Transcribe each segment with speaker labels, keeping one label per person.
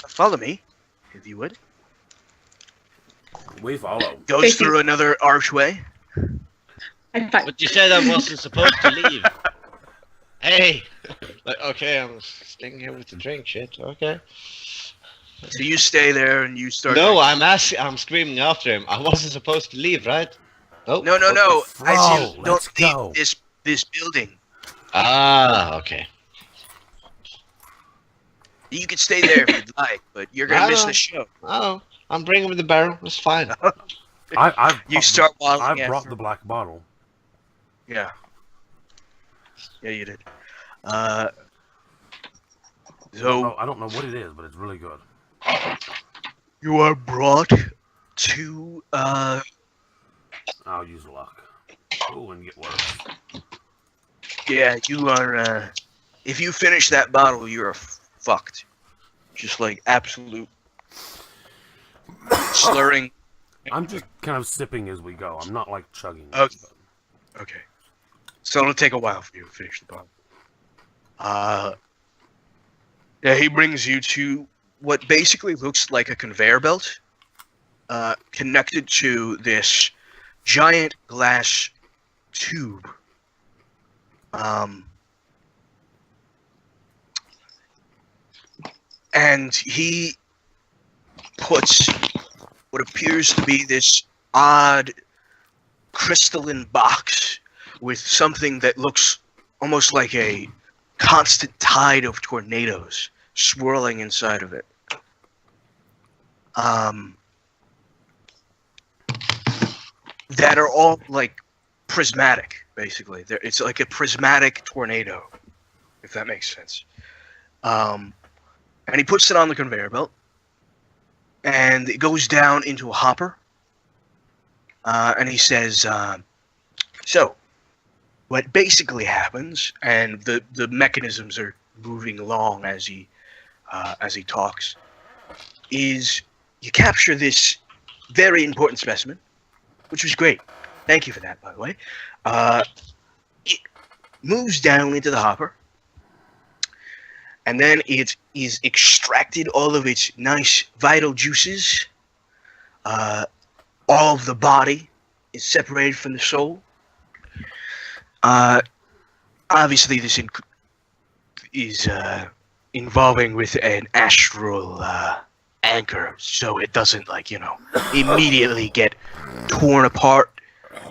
Speaker 1: Follow me, if you would.
Speaker 2: We follow.
Speaker 1: Goes through another archway.
Speaker 3: But you said I wasn't supposed to leave. Hey! Like, okay, I'm staying here with the drink, shit, okay.
Speaker 1: So you stay there and you start...
Speaker 3: No, I'm screaming after him. I wasn't supposed to leave, right? Nope.
Speaker 1: No.
Speaker 2: Bro, let's
Speaker 1: don't
Speaker 2: go.
Speaker 1: leave this building.
Speaker 3: Ah, okay.
Speaker 1: You could stay there if you'd like, but you're going to miss the show.
Speaker 3: Oh, I'm bringing him the barrel. It's fine.
Speaker 1: You start wilding
Speaker 2: I brought
Speaker 1: after.
Speaker 2: the black bottle.
Speaker 1: Yeah. Yeah, you did.
Speaker 2: I don't know what it is, but it's really good.
Speaker 1: You are brought to,
Speaker 2: I'll use luck. Ooh, and get worse.
Speaker 1: Yeah, you are, if you finish that bottle, you're fucked. Just like absolute slurring.
Speaker 2: I'm just kind of sipping as we go. I'm not like chugging.
Speaker 1: Okay. Okay. So it'll take a while for you to finish the bottle. Yeah, he brings you to what basically looks like a conveyor belt, connected to this giant glass tube. And he puts what appears to be this odd crystalline box with something that looks almost like a constant tide of tornadoes swirling inside of it. That are all like prismatic, basically. It's like a prismatic tornado, if that makes sense. And he puts it on the conveyor belt, and it goes down into a hopper. And he says, so, what basically happens, and the mechanisms are moving along as he talks, is you capture this very important specimen, which was great. Thank you for that, by the way. It moves down into the hopper, and then it is extracted all of its nice vital juices. All of the body is separated from the soul. Obviously, this is involving with an astral anchor, so it doesn't, like, immediately get torn apart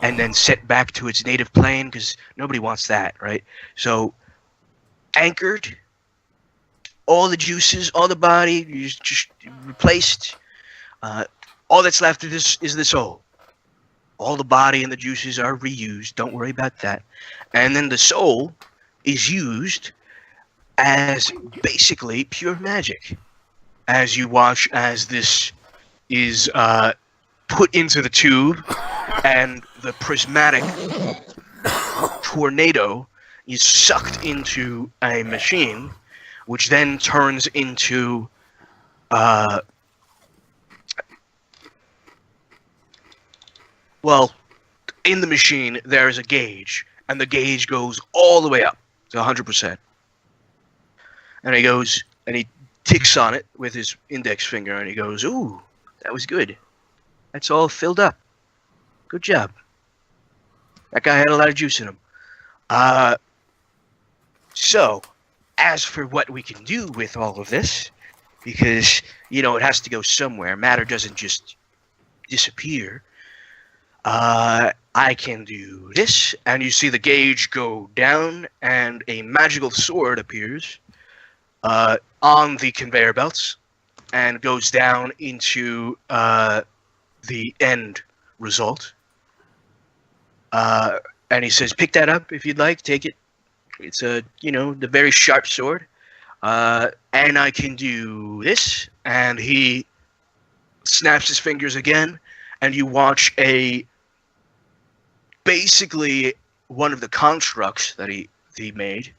Speaker 1: and then set back to its native plane, because nobody wants that, right? So, anchored, all the juices, all the body, just replaced. All that's left of this is the soul. All the body and the juices are reused. Don't worry about that. And then the soul is used as basically pure magic. As you watch as this is put into the tube, and the prismatic tornado is sucked into a machine, which then turns into well, in the machine there is a gauge, and the gauge goes all the way up to 100%. And he goes and he ticks on it with his index finger, and he goes, "Ooh, that was good. That's all filled up. Good job. That guy had a lot of juice in him." So, as for what we can do with all of this, because, it has to go somewhere. Matter doesn't just disappear. I can do this, and you see the gauge go down, and a magical sword appears on the conveyor belts, and goes down into the end result. And he says, "Pick that up if you'd like. Take it. It's the very sharp sword. And I can do this." And he snaps his fingers again, and you watch basically one of the constructs that he made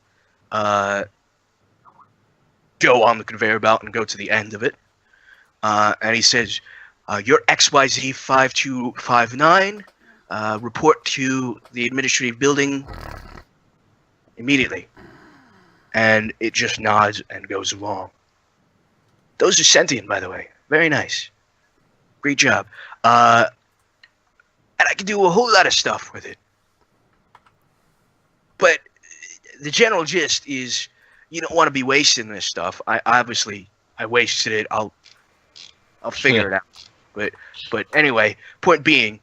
Speaker 1: go on the conveyor belt and go to the end of it. And he says, "You're XYZ 5259. Report to the administrative building immediately." And it just nods and goes along. Those are sentient, by the way. Very nice. Great job. And I can do a whole lot of stuff with it. But the general gist is you don't want to be wasting this stuff. I wasted it. I'll figure it out. But anyway, point being,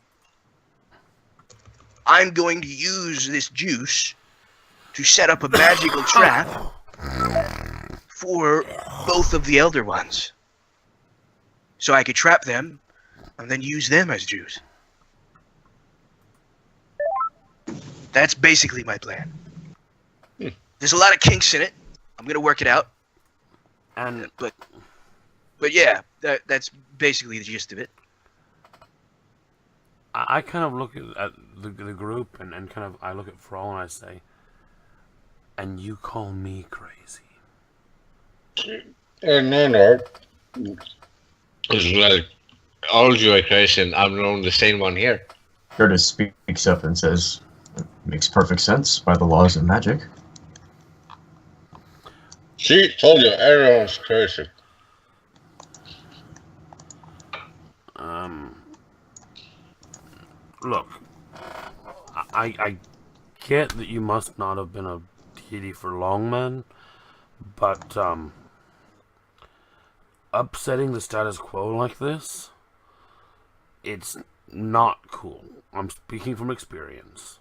Speaker 1: I'm going to use this juice to set up a magical trap for both of the Elder Ones. So I could trap them and then use them as juice. That's basically my plan. There's a lot of kinks in it. I'm gonna work it out. But yeah, that's basically the gist of it.
Speaker 2: I kind of look at the group and kind of I look at Frall and I say, and you call me crazy.
Speaker 3: No. It's like, all of you are crazy and I'm the same one here.
Speaker 4: Curtis speaks up and says, makes perfect sense by the laws of magic.
Speaker 3: See, told you, everyone's crazy.
Speaker 2: Look, I get that you must not have been a deity for long, man, but, upsetting the status quo like this, it's not cool. I'm speaking from experience.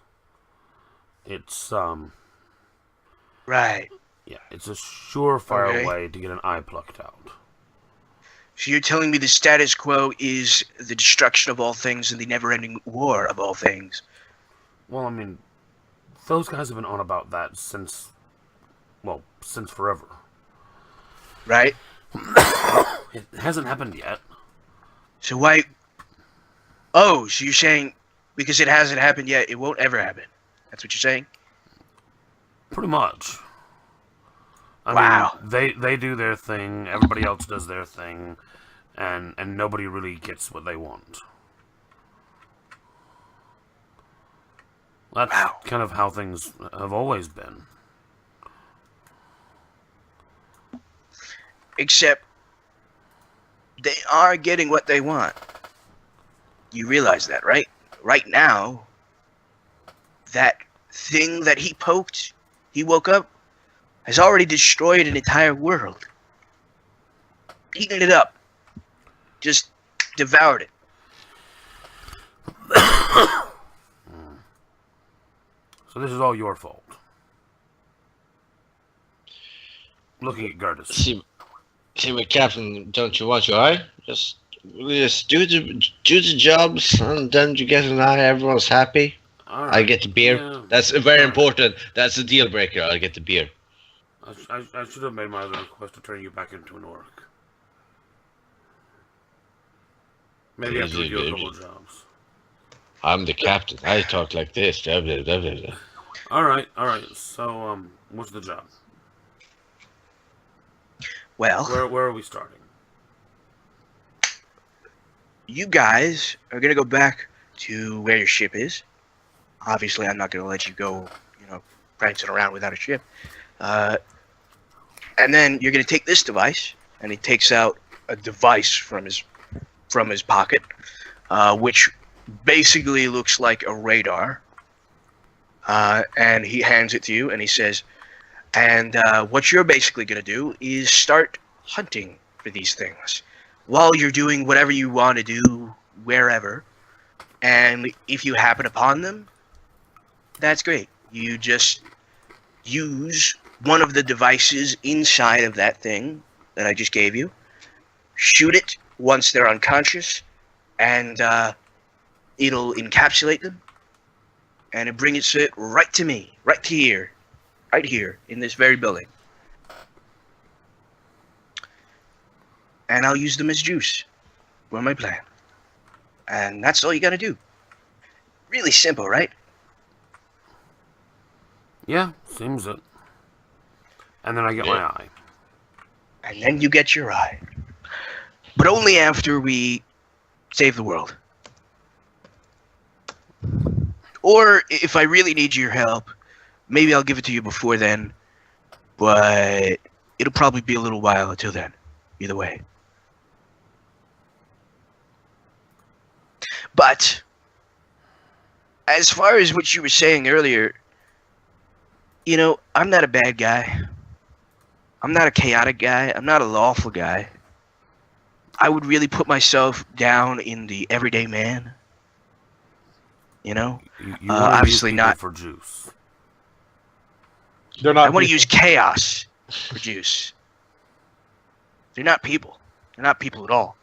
Speaker 2: It's,
Speaker 1: Right.
Speaker 2: yeah, it's a surefire way to get an eye plucked out.
Speaker 1: So you're telling me the status quo is the destruction of all things and the never-ending war of all things?
Speaker 2: Well, I mean, those guys have been on about that since forever.
Speaker 1: Right?
Speaker 2: It hasn't happened yet.
Speaker 1: So why... Oh, so you're saying because it hasn't happened yet, it won't ever happen. That's what you're saying?
Speaker 2: Pretty much.
Speaker 1: Wow.
Speaker 2: Mean, they do their thing, everybody else does their thing, and nobody really gets what they want. That's kind of how things have always been.
Speaker 1: Except they are getting what they want. You realize that, right? Right now, that thing that he poked, he woke up, has already destroyed an entire world. Eaten it up. Just devoured it.
Speaker 2: So this is all your fault. Looking at Gardas.
Speaker 3: See, my captain, don't you want your eye? Just do the jobs, and then you get an eye. Everyone's happy.
Speaker 2: Right.
Speaker 3: I get the beer.
Speaker 2: Yeah.
Speaker 3: That's very important. That's a deal breaker. I get the beer.
Speaker 2: I should have made my other request to turn you back into an orc. Maybe I have to do a couple of jobs.
Speaker 3: I'm the captain. I talk like this. Blah, blah, blah, blah, blah.
Speaker 2: Alright. So, what's the job?
Speaker 1: Well,
Speaker 2: Where are we starting?
Speaker 1: you guys are going to go back to where your ship is. Obviously, I'm not going to let you go, prancing around without a ship. And then you're going to take this device, and he takes out a device from his pocket, which basically looks like a radar. And he hands it to you, and he says, and what you're basically going to do is start hunting for these things while you're doing whatever you want to do, wherever. And if you happen upon them, that's great. You just use one of the devices inside of that thing that I just gave you, shoot it once they're unconscious, and it'll encapsulate them, and it brings it right to me, right here, in this very building. And I'll use them as juice for my plan. And that's all you gotta do. Really simple, right?
Speaker 2: Yeah, seems it. And then I get my eye.
Speaker 1: And then you get your eye. But only after we save the world. Or if I really need your help, maybe I'll give it to you before then. But it'll probably be a little while until then. either way. But as far as what you were saying earlier, you know, I'm not a bad guy. I'm not a chaotic guy. I'm not a lawful guy. I would really put myself down in the everyday man. You know?
Speaker 2: You want to
Speaker 1: obviously
Speaker 2: use people
Speaker 1: not.
Speaker 2: for juice.
Speaker 5: They're not.
Speaker 1: I want to
Speaker 5: people.
Speaker 1: use chaos for juice. They're not people. They're not people at all.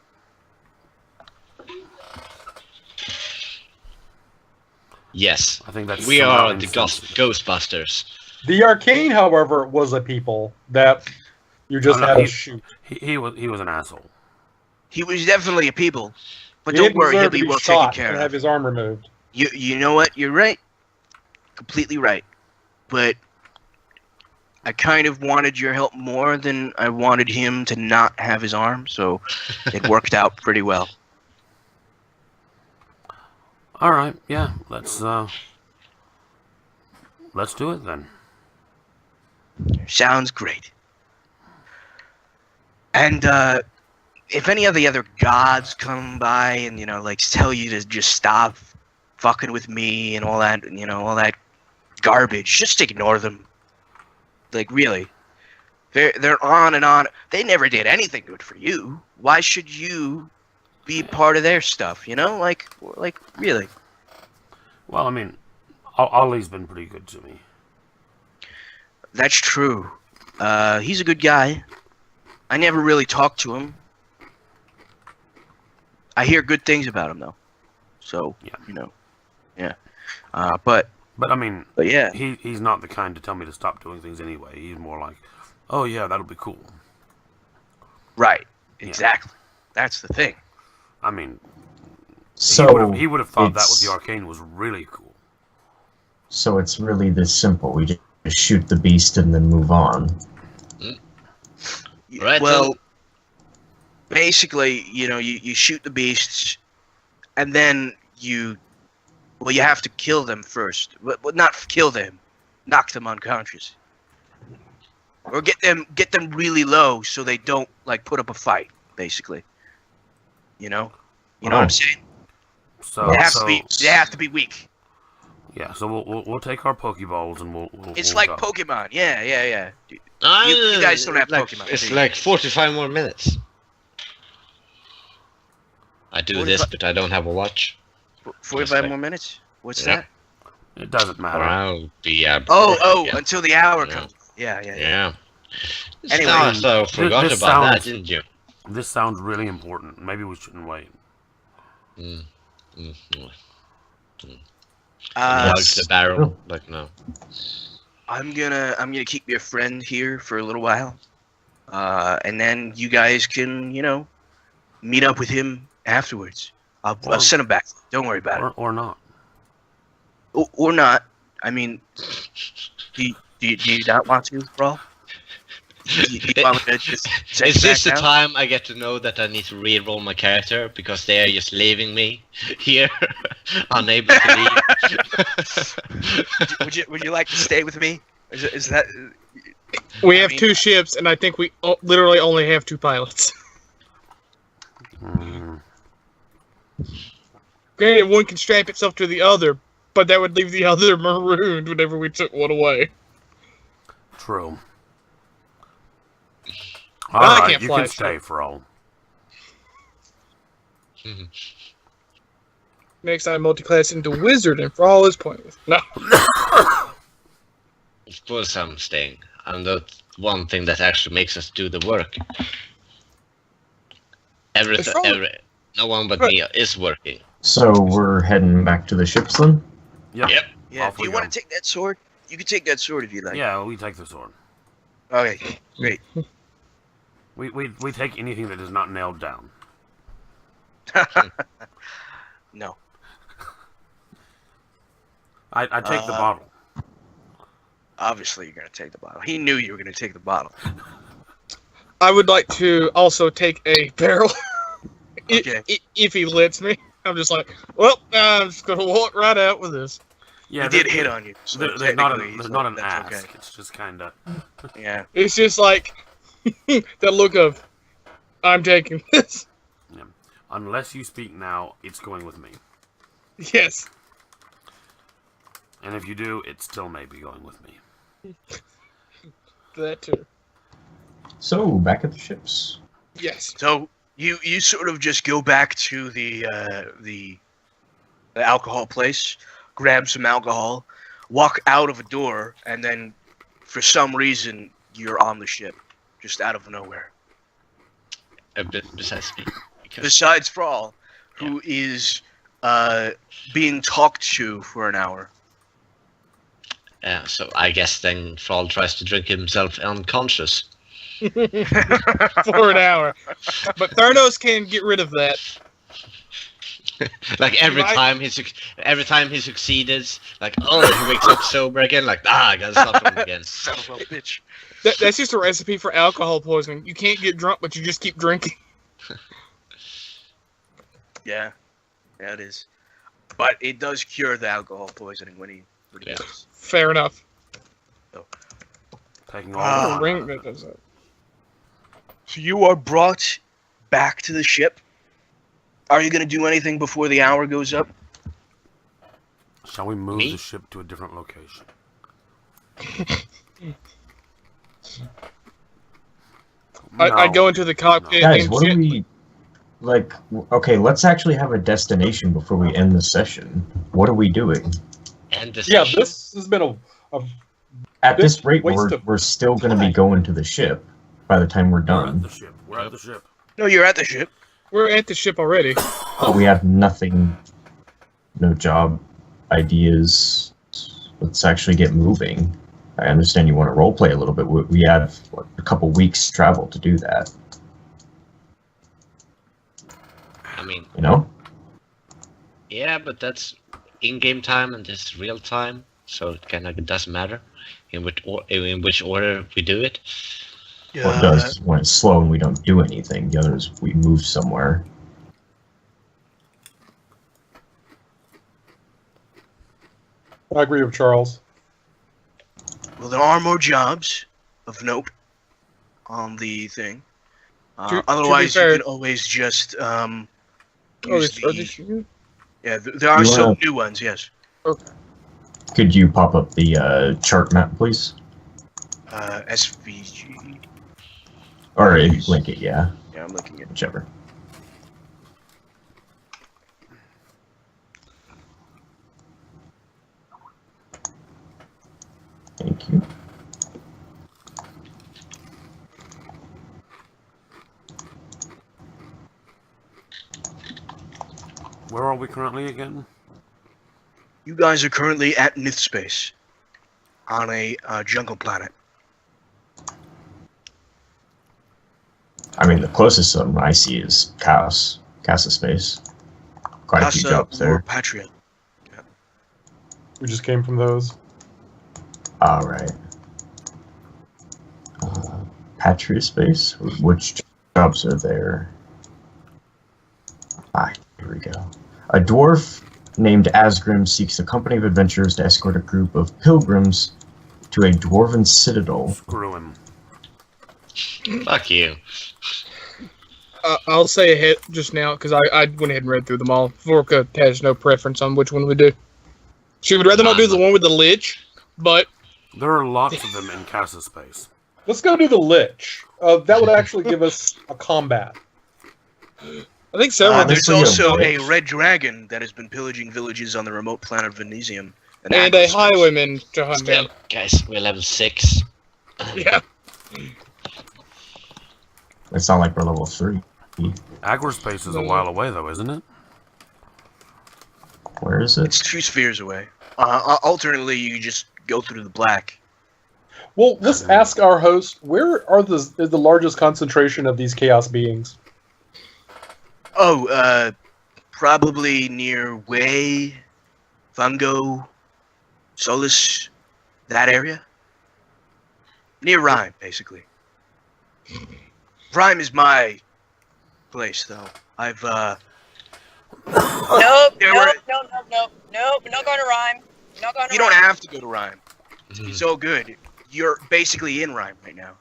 Speaker 3: Yes.
Speaker 2: I think that's
Speaker 3: We
Speaker 2: somehow
Speaker 3: are the
Speaker 2: insensitive.
Speaker 3: Ghostbusters.
Speaker 5: The Arcane, however, was a people that you just
Speaker 2: no,
Speaker 5: had to
Speaker 2: he-
Speaker 5: shoot.
Speaker 2: He was an asshole.
Speaker 1: He was definitely a people. But
Speaker 5: He
Speaker 1: don't
Speaker 5: didn't
Speaker 1: worry, he'll
Speaker 5: deserve to
Speaker 1: be
Speaker 5: be
Speaker 1: well taken
Speaker 5: shot
Speaker 1: care
Speaker 5: and
Speaker 1: of.
Speaker 5: have his arm removed.
Speaker 1: You know what? You're right. Completely right. But I kind of wanted your help more than I wanted him to not have his arm, so it worked out pretty well.
Speaker 2: All right, yeah, let's do it then.
Speaker 1: Sounds great. And if any of the other gods come by and, you know, like tell you to just stop fucking with me and all that, you know, all that garbage, just ignore them. Like, really. They're on and on. They never did anything good for you. Why should you be part of their stuff, you know? Like really.
Speaker 2: Well, I mean, Ollie's been pretty good to me.
Speaker 1: That's true. He's a good guy. I never really talked to him. I hear good things about him, though. So,
Speaker 2: Yeah.
Speaker 1: you know. Yeah. But
Speaker 2: But I mean,
Speaker 1: yeah.
Speaker 2: he's not the kind to tell me to stop doing things anyway. He's more like, oh yeah, that'll be cool.
Speaker 1: Right. Exactly. That's the thing.
Speaker 2: I mean,
Speaker 4: So
Speaker 2: he would have thought that
Speaker 4: it's-
Speaker 2: with the arcane was really cool.
Speaker 4: So it's really this simple. We just shoot the beast and then move on.
Speaker 3: Right,
Speaker 1: Well,
Speaker 3: so-
Speaker 1: basically, you know, you shoot the beasts, and then you have to kill them first. But not kill them, knock them unconscious, or get them really low so they don't like put up a fight. Basically, you know what I'm saying.
Speaker 2: So
Speaker 1: They have to be weak.
Speaker 2: yeah, so we'll take our Pokeballs and we'll
Speaker 1: It's
Speaker 2: we'll
Speaker 1: like
Speaker 2: go.
Speaker 1: Pokemon. Yeah. Dude,
Speaker 3: Ah,
Speaker 1: you guys don't have
Speaker 3: like,
Speaker 1: Pokemon,
Speaker 3: It's
Speaker 1: do you?
Speaker 3: like 45 more minutes. I do
Speaker 1: 45
Speaker 3: this, but I don't have a watch.
Speaker 1: 45 more minutes. What's
Speaker 3: Yeah.
Speaker 1: that?
Speaker 2: It doesn't
Speaker 3: Or
Speaker 2: matter.
Speaker 3: I'll be.
Speaker 1: Oh,
Speaker 3: yeah.
Speaker 1: until the hour
Speaker 3: Yeah.
Speaker 1: comes. Yeah.
Speaker 3: Yeah.
Speaker 1: Anyway,
Speaker 3: Anyway, so forgot
Speaker 2: this
Speaker 3: about that,
Speaker 2: sounds-
Speaker 3: didn't you?
Speaker 2: This sounds really important. Maybe we shouldn't wait.
Speaker 3: Mm. Mm.
Speaker 1: Uh,
Speaker 3: Plug the barrel, like no.
Speaker 1: I'm gonna keep your friend here for a little while, and then you guys can, you know, meet up with him afterwards. I'll send him back. Don't worry about it.
Speaker 2: Or not.
Speaker 1: Or not. I mean, do you not want to, bro? Do you want me to just send
Speaker 3: Is
Speaker 1: you
Speaker 3: this the
Speaker 1: back now?
Speaker 3: time I get to know that I need to re-roll my character because they are just leaving me here, unable to leave?
Speaker 1: Would you like to stay with me? Is that?
Speaker 6: We
Speaker 1: I
Speaker 6: have
Speaker 1: mean-
Speaker 6: 2 ships, and I think we literally only have 2 pilots.
Speaker 2: Mm,
Speaker 6: Granted, one can strap itself to the other, but that would leave the other marooned whenever we took one away.
Speaker 2: true.
Speaker 6: I
Speaker 2: Alright,
Speaker 6: can't
Speaker 2: you
Speaker 6: fly
Speaker 2: can
Speaker 6: a
Speaker 2: stay
Speaker 6: ship.
Speaker 2: for all.
Speaker 6: Next time, multi-class into wizard, and for all is pointless. No.
Speaker 3: Of course I'm staying. I'm the one thing that actually makes us do the work.
Speaker 6: It's wrong.
Speaker 3: No one but
Speaker 6: Right.
Speaker 3: me is working.
Speaker 4: So we're heading back to the ships then?
Speaker 2: Yeah.
Speaker 3: Yep.
Speaker 1: Yeah.
Speaker 2: Off
Speaker 1: Do
Speaker 2: we
Speaker 1: you
Speaker 2: go.
Speaker 1: want to take that sword? You can take that sword if you like.
Speaker 2: Yeah, we take the sword.
Speaker 1: Okay. Great.
Speaker 2: We take anything that is not nailed down.
Speaker 1: No.
Speaker 2: I take the bottle.
Speaker 1: Obviously, you're gonna take the bottle. He knew you were gonna take the bottle.
Speaker 6: I would like to also take a barrel.
Speaker 1: Okay.
Speaker 6: If he lets me. I'm just like, well, I'm just going to walk right out with this.
Speaker 2: Yeah,
Speaker 1: He did hit on you. So
Speaker 2: There's not
Speaker 1: technically,
Speaker 2: there's not an
Speaker 1: that's
Speaker 2: ask.
Speaker 1: okay.
Speaker 2: It's just kind of.
Speaker 1: Yeah.
Speaker 6: It's just like that look of, I'm taking this.
Speaker 2: Yeah. Unless you speak now, it's going with me.
Speaker 6: Yes.
Speaker 2: And if you do, it still may be going with me.
Speaker 6: That too.
Speaker 4: So, back at the ships.
Speaker 6: Yes.
Speaker 1: So you sort of just go back to the alcohol place, grab some alcohol, walk out of a door, and then for some reason you're on the ship, just out of nowhere.
Speaker 3: Besides me. Because,
Speaker 1: Besides Frawl, who is being talked to for an hour.
Speaker 3: so I guess then Thrall tries to drink himself unconscious.
Speaker 6: For an hour. But Tharnos can get rid of that.
Speaker 3: Like every time he succeeded, like he wakes up sober again. Like I gotta stop him again.
Speaker 1: Son of a bitch.
Speaker 6: That's just a recipe for alcohol poisoning. You can't get drunk, but you just keep drinking.
Speaker 1: Yeah, it is. But it does cure the alcohol poisoning when he does.
Speaker 6: Fair enough.
Speaker 2: Taking
Speaker 6: The
Speaker 2: all the
Speaker 6: ring that does that.
Speaker 1: So you are brought back to the ship. Are you going to do anything before the hour goes up?
Speaker 2: Shall we move
Speaker 3: Me?
Speaker 2: the ship to a different location?
Speaker 6: I'd go into the cockpit
Speaker 4: Guys,
Speaker 6: and
Speaker 4: what do we... Like, okay, let's actually have a destination before we end the session. What are we doing?
Speaker 3: And the
Speaker 5: Yeah,
Speaker 3: session-
Speaker 5: this has been a
Speaker 4: At this rate,
Speaker 5: waste of
Speaker 4: we're still going to be
Speaker 5: time.
Speaker 4: going to the ship by the time we're
Speaker 2: We're at
Speaker 4: done.
Speaker 2: the ship. We're at the ship.
Speaker 1: No, you're at the ship.
Speaker 6: we're at the ship already.
Speaker 4: But we have nothing, no job ideas. Let's actually get moving. I understand you want to roleplay a little bit. We have a couple weeks travel to do that,
Speaker 3: I mean,
Speaker 4: you know?
Speaker 3: yeah, but that's in-game time and this is real time, so it kind of doesn't matter in which order we do it.
Speaker 4: Well, it does when it's slow and we don't do anything. The others, we move somewhere.
Speaker 5: I agree with Charles.
Speaker 1: Well, there are more jobs of note on the thing.
Speaker 6: To be
Speaker 1: Otherwise,
Speaker 6: fair-
Speaker 1: you can always just use the... Yeah, there are
Speaker 4: You
Speaker 1: some
Speaker 4: wanna-
Speaker 1: new ones, yes.
Speaker 4: Could you pop up the chart map, please?
Speaker 1: SVG.
Speaker 4: Or link it, yeah,
Speaker 1: Yeah, I'm looking at it.
Speaker 4: whichever. Thank you.
Speaker 2: Where are we currently again?
Speaker 1: You guys are currently at Nith Space on a jungle planet.
Speaker 4: I mean, the closest one I see is Casa Space. Quite a few
Speaker 1: Casa
Speaker 4: jobs
Speaker 1: or
Speaker 4: there.
Speaker 1: Patria.
Speaker 5: We just came from those.
Speaker 4: All right. Patria Space? Which jobs are there? Here we go. A dwarf named Asgrim seeks a company of adventurers to escort a group of pilgrims to a dwarven citadel.
Speaker 2: Screw him.
Speaker 3: Fuck you.
Speaker 6: I'll say ahead just now because I went ahead and read through them all. Vorka has no preference on which one we do. She would rather not do the one with the lich, but
Speaker 2: There are lots of them in Casa Space.
Speaker 5: Let's go do the Lich. That would actually give us a combat.
Speaker 6: I think several.
Speaker 1: There's
Speaker 4: Honestly,
Speaker 1: also
Speaker 4: a
Speaker 1: a red dragon that has been pillaging villages on the remote planet Venesium.
Speaker 6: and a
Speaker 1: Atlas.
Speaker 6: highwayman to hunt
Speaker 3: Still,
Speaker 6: down.
Speaker 3: guys, we're level 6.
Speaker 6: Yeah.
Speaker 4: It's not like we're level 3.
Speaker 2: Agrispace is a while away, though, isn't it?
Speaker 4: Where is it?
Speaker 1: It's 2 spheres away. Alternately, you just go through the black.
Speaker 5: Well, let's ask our host, where is the largest concentration of these chaos beings?
Speaker 1: Oh, probably near Way, Fungo, Solus, that area. Near Rhyme, basically. Rhyme is my place, though. I've,
Speaker 7: Nope,
Speaker 1: There
Speaker 7: nope,
Speaker 1: were-
Speaker 7: nope, nope, nope, nope. Not going to rhyme. Not going to
Speaker 1: you
Speaker 7: rhyme.
Speaker 1: don't have to go to Rhyme. It's all good. You're basically in Rhyme right now.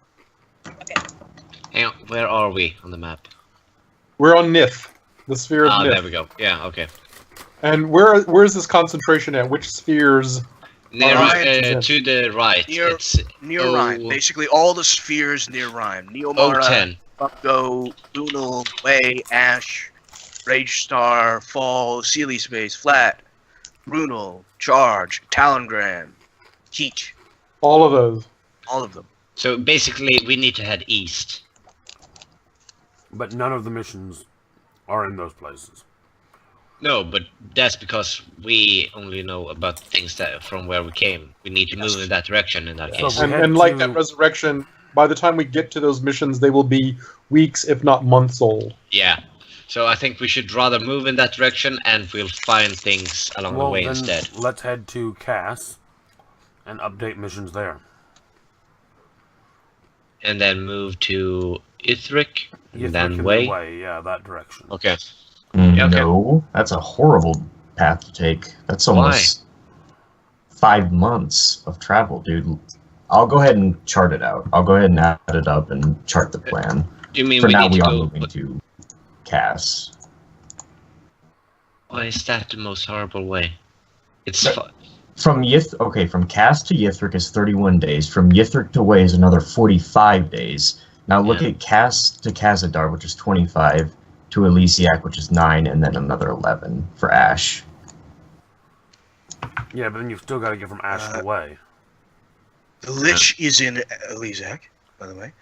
Speaker 3: Hang on, where are we on the map?
Speaker 5: We're on Nith, the sphere of Nith.
Speaker 3: There we go. Yeah, okay.
Speaker 5: And where's this concentration at? Which spheres?
Speaker 3: Near
Speaker 5: Ryan,
Speaker 3: to the right. It's
Speaker 1: Near Rhyme. Basically, all the spheres near Rhyme. Neomara,
Speaker 3: 010.
Speaker 1: Bucko, Lunal, Way, Ash, Rage Star, Fall, Sealy Space, Flat, Brunel, Charge, Talongram, Heat.
Speaker 5: All of those.
Speaker 1: All of them.
Speaker 3: So basically, we need to head east.
Speaker 2: But none of the missions are in those places.
Speaker 3: No, but that's because we only know about things that from where we came. We need to move in that direction in that case.
Speaker 5: And like that resurrection, by the time we get to those missions, they will be weeks, if not months old.
Speaker 3: Yeah. So I think we should rather move in that direction, and we'll find things along the way instead.
Speaker 2: Let's head to Cass and update missions there.
Speaker 3: And then move to Ithric, and then
Speaker 2: Way.
Speaker 3: Way.
Speaker 2: Yeah, that direction.
Speaker 3: Okay.
Speaker 4: Yeah,
Speaker 3: okay.
Speaker 4: No, that's a horrible path to take. That's almost 5 months of travel, dude. I'll go ahead and chart it out. I'll go ahead and add it up and chart the plan.
Speaker 3: You mean
Speaker 4: For
Speaker 3: we
Speaker 4: now,
Speaker 3: need
Speaker 4: we
Speaker 3: to
Speaker 4: are
Speaker 3: go?
Speaker 4: moving to Cass.
Speaker 3: Why is that the most horrible way? It's
Speaker 4: From Cass to Yithric is 31 days. From Yithric to Way is another 45 days. Now look at Cass to Khazadar, which is 25, to Elysiac, which is 9, and then another 11 for Ash.
Speaker 2: Yeah, but then you've still got to get from Ash to Way.
Speaker 1: The Lich is in Elysiac, by the way.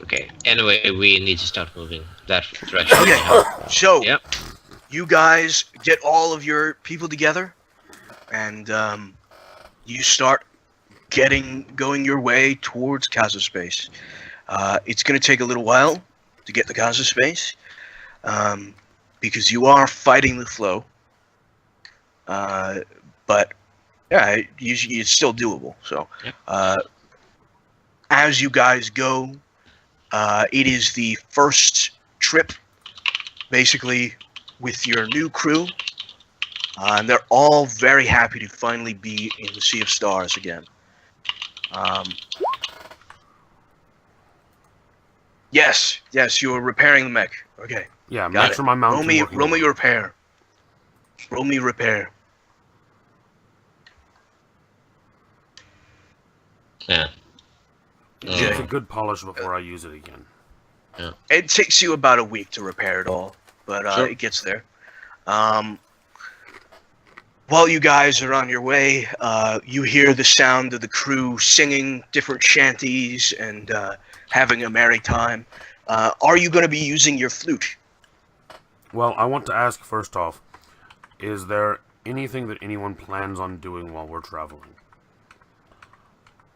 Speaker 3: Okay. Anyway, we need to start moving that direction.
Speaker 1: Okay. So,
Speaker 3: Yep.
Speaker 1: you guys get all of your people together, and you start going your way towards Casa Space. It's going to take a little while to get to Casa Space, because you are fighting the flow. But yeah, it's still doable. So, as you guys go, it is the first trip, basically, with your new crew. And they're all very happy to finally be in the Sea of Stars again. Yes, you are repairing the mech. Okay.
Speaker 2: Yeah,
Speaker 1: got
Speaker 2: make sure my mount's working.
Speaker 1: Roll me repair. Roll me repair.
Speaker 3: Yeah.
Speaker 2: It's a good polish before I use it again.
Speaker 1: It takes you about a week to repair it all, but it gets there. While you guys are on your way, you hear the sound of the crew singing different shanties and having a merry time. Are you going to be using your flute?
Speaker 2: Well, I want to ask first off, is there anything that anyone plans on doing while we're traveling?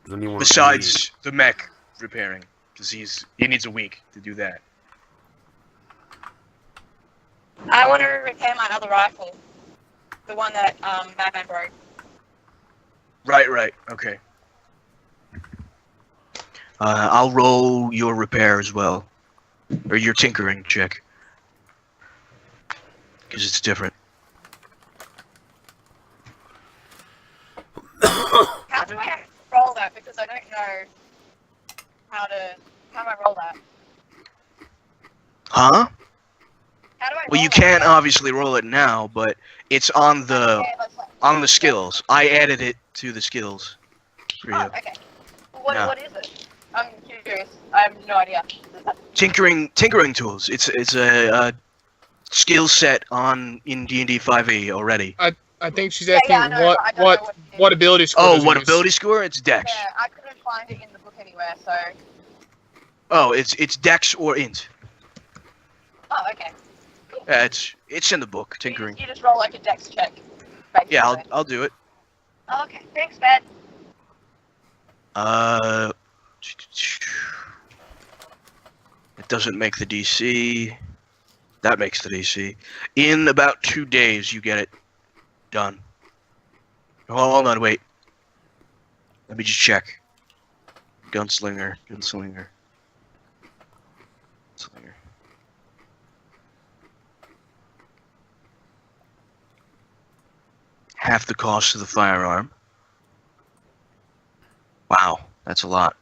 Speaker 2: Does anyone
Speaker 1: Besides the mech repairing, because he needs a week to do that.
Speaker 7: I want to repair my other rifle. The one that Batman broke.
Speaker 1: Right. Okay. I'll roll your repair as well. Or your tinkering check. Because it's different.
Speaker 7: How do I roll that? Because I don't know how do I roll that?
Speaker 1: Huh?
Speaker 7: How do I
Speaker 1: Well, you
Speaker 7: roll
Speaker 1: can't
Speaker 7: that?
Speaker 1: obviously roll it now, but it's on the skills. I added it to the skills for you.
Speaker 7: Oh, okay. What
Speaker 1: Yeah.
Speaker 7: what is it? I'm curious. I have no idea.
Speaker 1: Tinkering tools. It's a skill set in D&D 5e already.
Speaker 6: I think she's
Speaker 7: Yeah,
Speaker 6: asking
Speaker 7: I know, but I don't know what it is.
Speaker 6: what ability score.
Speaker 1: Oh,
Speaker 6: does it
Speaker 1: what
Speaker 6: use?
Speaker 1: ability score? It's Dex.
Speaker 7: Yeah, I couldn't find it in the book anywhere, so.
Speaker 1: Oh, it's Dex or Int.
Speaker 7: Oh, okay.
Speaker 1: Yeah, it's in the book.
Speaker 7: You
Speaker 1: Tinkering.
Speaker 7: just roll like a dex check. Basically.
Speaker 1: Yeah, I'll do it.
Speaker 7: Oh, okay. Thanks, Bed.
Speaker 1: It doesn't make the DC. That makes the DC. In about 2 days, you get it done. Oh, hold on, wait. Let me just check. Gunslinger. half the cost of the firearm. Wow, that's a lot.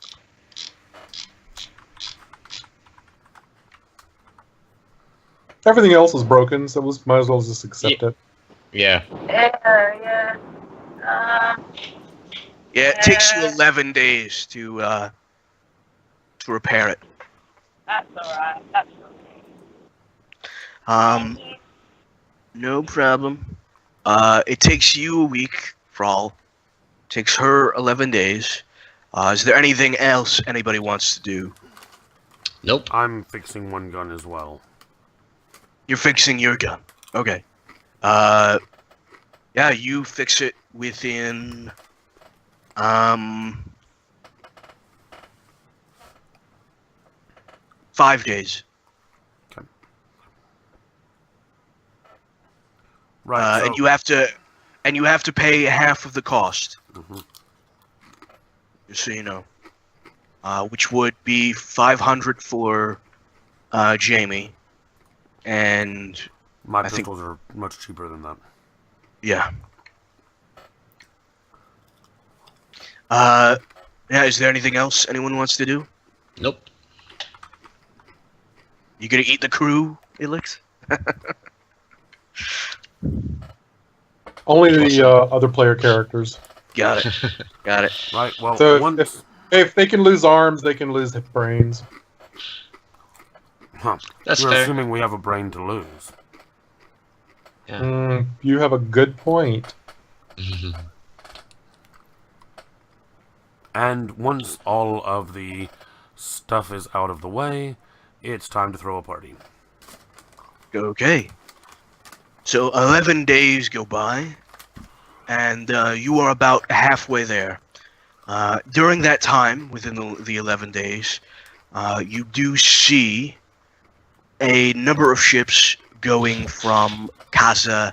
Speaker 5: Everything else is broken, so might as well just accept it.
Speaker 3: Yeah.
Speaker 7: Yeah.
Speaker 1: Yeah, it takes you 11 days to repair it.
Speaker 7: That's alright. That's okay.
Speaker 1: Um,
Speaker 7: Thank you.
Speaker 1: no problem. It takes you a week, Frall. Takes her 11 days. Is there anything else anybody wants to do?
Speaker 3: Nope.
Speaker 2: I'm fixing one gun as well.
Speaker 1: You're fixing your gun. Okay. Yeah, you fix it within, 5 days.
Speaker 2: Right. So,
Speaker 1: and you have to pay half of the cost.
Speaker 2: Mhm.
Speaker 1: Just so you know. Which would be 500 for Jamie, and
Speaker 2: my
Speaker 1: I think-
Speaker 2: pistols are much cheaper than that.
Speaker 1: yeah. Yeah. Is there anything else anyone wants to do?
Speaker 3: Nope.
Speaker 1: You gonna eat the crew, Elix?
Speaker 5: Only the other player characters.
Speaker 1: Got it. Got it.
Speaker 2: Right. Well,
Speaker 5: So
Speaker 2: once.
Speaker 5: if they can lose arms, they can lose brains.
Speaker 2: Huh.
Speaker 3: That's
Speaker 2: You're
Speaker 3: fair.
Speaker 2: assuming we have a brain to lose.
Speaker 3: Yeah.
Speaker 5: You have a good point.
Speaker 2: And once all of the stuff is out of the way, it's time to throw a party.
Speaker 1: Okay. So 11 days go by, and you are about halfway there. During that time, within the 11 days, you do see a number of ships going from Casa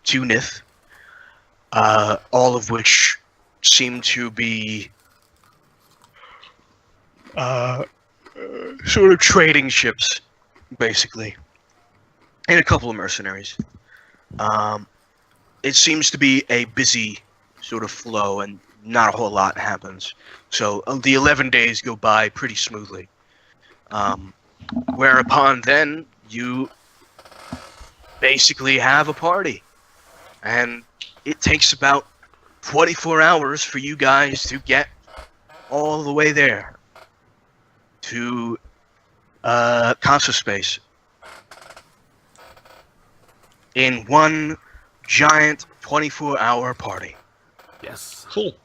Speaker 1: to Nith, all of which seem to be sort of trading ships, basically, and a couple of mercenaries. It seems to be a busy sort of flow, and not a whole lot happens. So the 11 days go by pretty smoothly. Whereupon then you basically have a party, and it takes about 24 hours for you guys to get all the way there to Casa Space in one giant 24-hour party.
Speaker 2: Yes.
Speaker 3: Cool.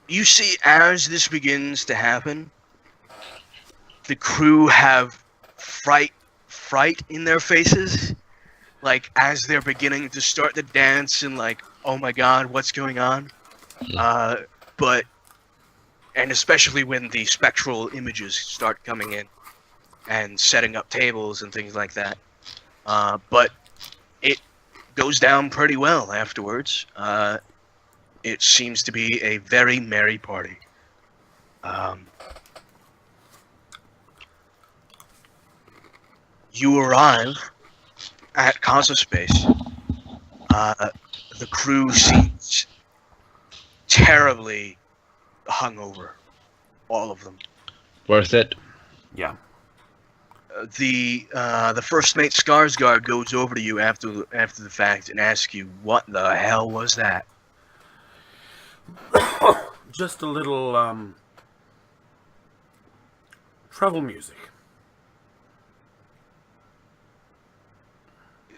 Speaker 1: You see, as this begins to happen, the crew have fright in their faces, like as they're beginning to start the dance and like, oh my god, what's going on? And especially when the spectral images start coming in and setting up tables and things like that. But it goes down pretty well afterwards. It seems to be a very merry party. You arrive at Casa Space. The crew seems terribly hungover, all of them.
Speaker 3: Worth it.
Speaker 2: Yeah.
Speaker 1: The first mate Skarsgård goes over to you after the fact and asks you, "What the hell was that?"
Speaker 2: Just a little travel music.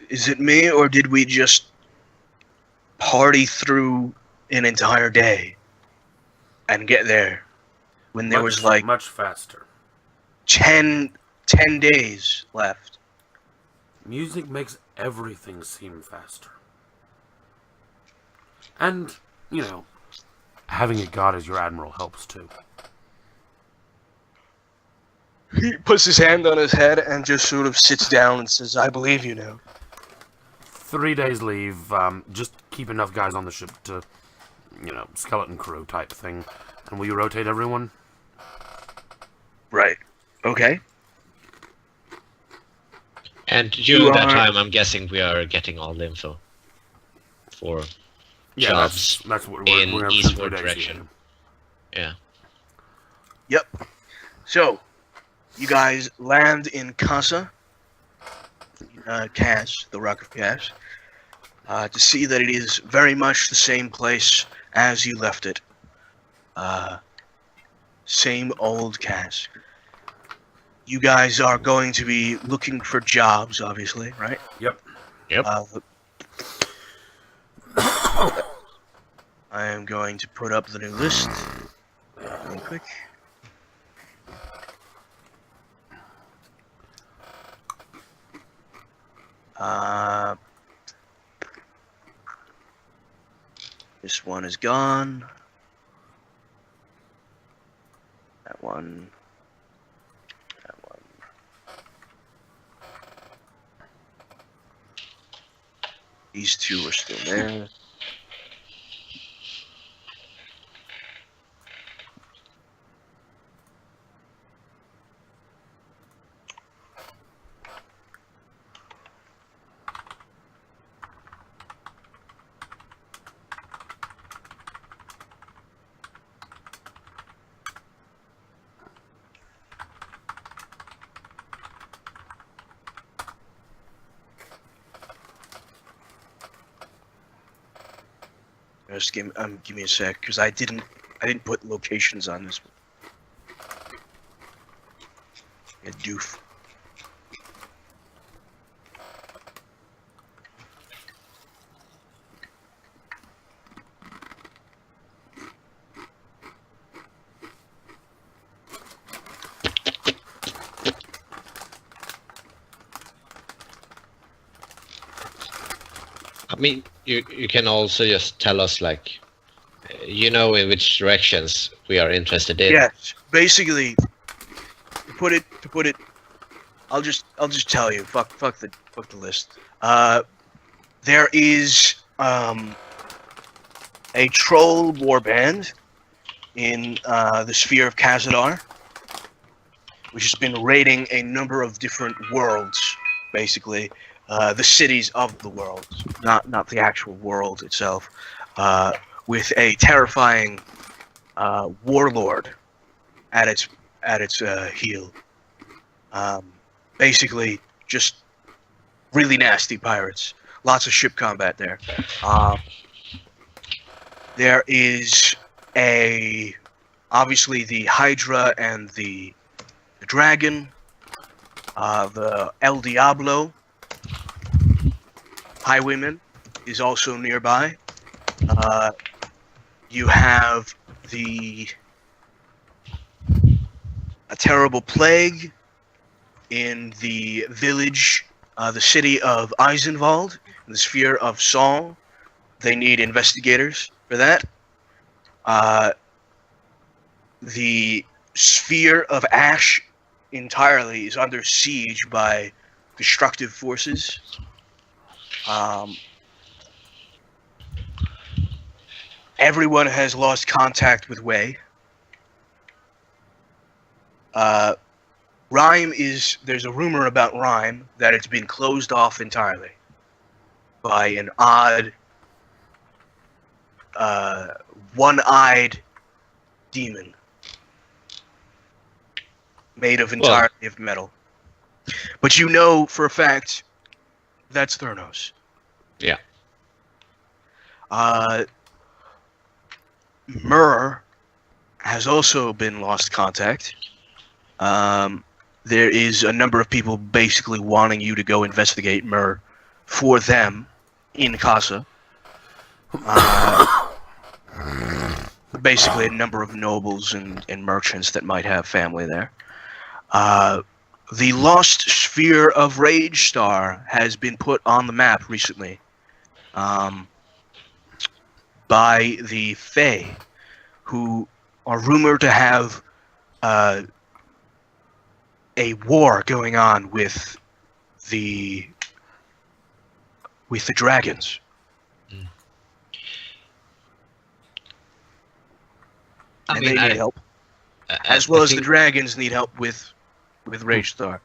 Speaker 1: Is it me, or did we just party through an entire day and get there when there was like
Speaker 2: much faster.
Speaker 1: 10 days left?
Speaker 2: Music makes everything seem faster. And, you know, having a god as your admiral helps too.
Speaker 1: He puts his hand on his head and just sort of sits down and says, "I believe you now."
Speaker 2: 3 days leave, just keep enough guys on the ship to, you know, skeleton crew type thing. And will you rotate everyone?
Speaker 1: Right. Okay.
Speaker 3: And during that time, I'm guessing we are getting all the info for jobs
Speaker 2: that's what
Speaker 3: in
Speaker 2: we're
Speaker 3: eastward direction. Yeah.
Speaker 1: Yep. So, you guys land in Casa, Cass, the Rock of Cass, to see that it is very much the same place as you left it. Same old Cass. You guys are going to be looking for jobs, obviously, right?
Speaker 2: Yep.
Speaker 1: I am going to put up the new list real quick. This one is gone. That one. That one. These two are still there. Just give me a sec, because I didn't put locations on this one. Yeah, doof.
Speaker 3: I mean, you can also just tell us, like, in which directions we are interested in.
Speaker 1: Yes, basically, to put it, I'll just tell you. Fuck the list. There is a troll warband in the sphere of Khazadar, which has been raiding a number of different worlds, basically. The cities of the world, not the actual world itself, with a terrifying warlord at its heel. Basically, just really nasty pirates. Lots of ship combat there. There is obviously the Hydra and the Dragon, the El Diablo. Highwayman is also nearby. You have a terrible plague in the village, the city of Eisenwald, in the sphere of Song. They need investigators for that. The sphere of Ash entirely is under siege by destructive forces. Everyone has lost contact with Wei. Rhyme there's a rumor about Rhyme that it's been closed off entirely by an odd, one-eyed demon made of entirely of metal. But you know for a fact that's Thurnos.
Speaker 3: Yeah.
Speaker 1: Myrrh has also been lost contact. There is a number of people basically wanting you to go investigate Myrrh for them in Casa. Basically a number of nobles and merchants that might have family there. The lost sphere of Rage Star has been put on the map recently by the Fae, who are rumored to have a war going on with the dragons. And they need help, as well as the dragons need help with Rage Star.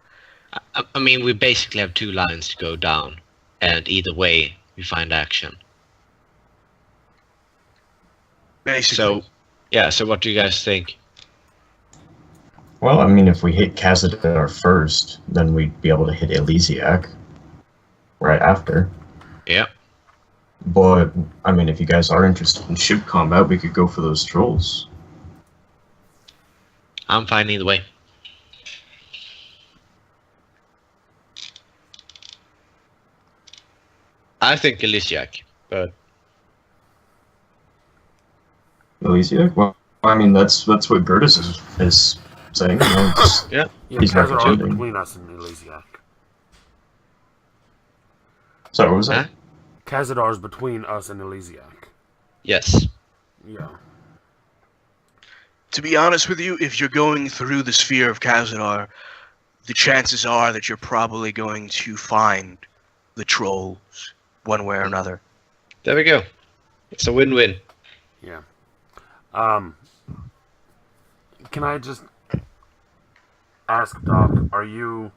Speaker 3: I mean, we basically have 2 lines to go down, and either way, we find action.
Speaker 1: Basically.
Speaker 3: So, yeah. So, what do you guys think?
Speaker 4: Well, I mean, if we hit Khazad-dûr first, then we'd be able to hit Elysiak right after.
Speaker 3: Yeah.
Speaker 4: But, I mean, if you guys are interested in ship combat, we could go for those trolls.
Speaker 3: I'm fine either way. I think Elysiak, but
Speaker 4: Elysiak? Well, I mean, that's what Gertis is saying. You know, just,
Speaker 3: yeah.
Speaker 2: Yeah,
Speaker 4: He's
Speaker 2: Khazad-dûr
Speaker 4: representing.
Speaker 2: between us and Elysiak.
Speaker 4: sorry, what was that?
Speaker 3: Huh?
Speaker 2: Khazad-dûr's between us and Elysiak.
Speaker 3: Yes.
Speaker 2: Yeah.
Speaker 1: To be honest with you, if you're going through the sphere of Khazad-dûr, the chances are that you're probably going to find the trolls one way or another.
Speaker 3: There we go. It's a win-win.
Speaker 2: Yeah. Can I just ask, Doc, are you